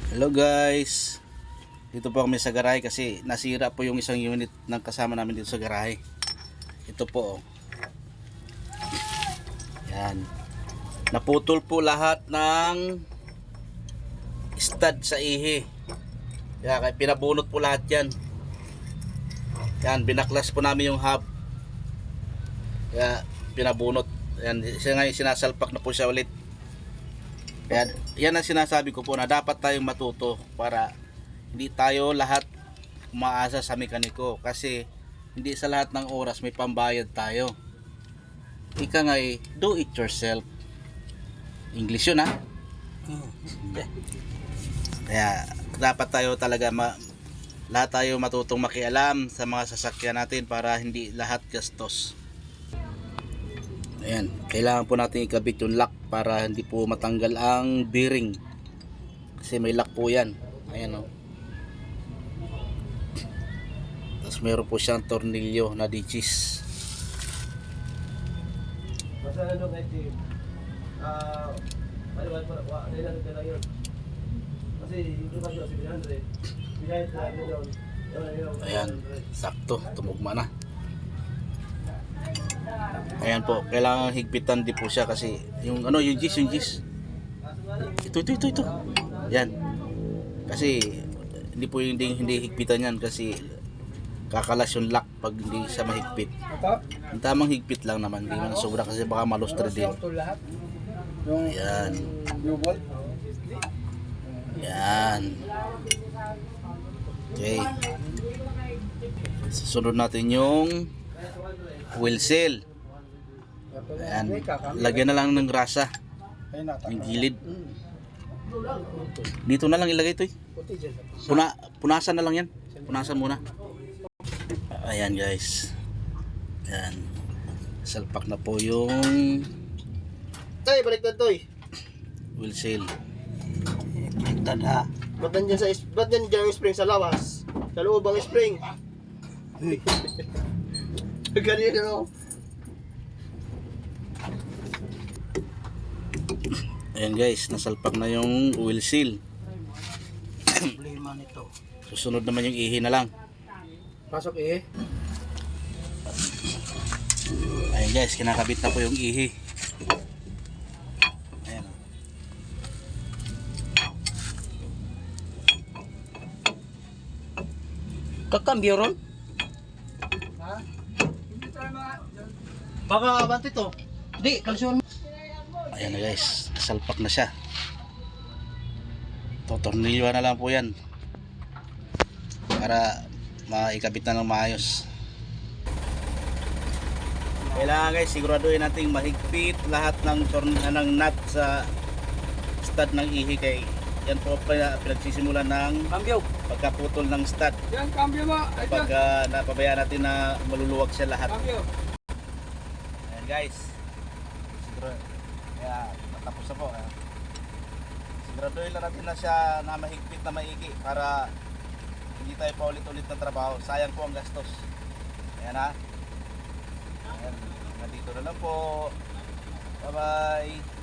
Hello guys, dito po kami sa garahe kasi nasira po yung isang unit ng kasama namin dito sa garahe. Ito po, yan, naputol po lahat ng stud sa ihi. Kaya pinabunot po lahat yan. Yan, binaklas po namin yung hub. Kaya pinabunot. Yan, ngayon sinasalpak na po siya ulit. Kaya yan ang sinasabi ko po na dapat tayong matuto para hindi tayo lahat umaasa sa mekaniko, kasi hindi sa lahat ng oras may pambayad tayo. Ika nga do it yourself. English yun, ha? Kaya dapat tayo talaga lahat tayo matutong makialam sa mga sasakyan natin para hindi lahat gastos. Ayan, kailangan po natin ikabit yung lock para hindi po matanggal ang bearing. Kasi may lock po yan. Ayan, o. Tapos meron po siyang tornilyo na digis. Ayan, sakto, tumugma na. Ayan po, kailangan higpitan din po siya kasi yung yung gis. Ito. Yan. Kasi hindi higpitan yan kasi kakalas yung lock pag hindi siya mahigpit. Yung tamang higpit lang naman, hindi man sobra kasi baka malustre din. Ayan. Yan. Okay. Susunod natin yung wheel seal. Ayan. Lagyan na lang ng grasa yung gilid. Dito na lang ilagay ito, punasan na lang yan. Punasan muna. Ayan guys. Ayan. Salpak na po yung Toy, baliktad toy. wheel seal. Baliktad ha. Ba't nandiyan yung spring sa lawas? Sa loob ang spring. Ganyan no. Ayan guys, nasalpak na yung wheel seal. Problema nito. Susunod naman yung ihi na lang. Pasok eh. Ayan guys, kinakabit na po yung ihi. Ayan. Kakambyo ron? Ha? Baka abante to. Di, kalsyon. Ayan na guys, nasalpak na siya. Totornilyo na lang po yan para maikabit na ng maayos. Kailangan guys, siguraduhin natin mahigpit lahat ng nut sa stud ng ihi, kay yan po pinagsisimula ng Kambyo. pagkaputol ng stud. Yan, kambyo mo. Kapag napabayaan natin na maluluwag siya lahat. Kambyo. Ayan guys, kaya matapos na po. Siguraduhin lang natin na siya na mahigpit na maigi para hindi tayo paulit-ulit na trabaho. Sayang po ang gastos. Ayan ha. Ayan, dito na lang po. Bye bye.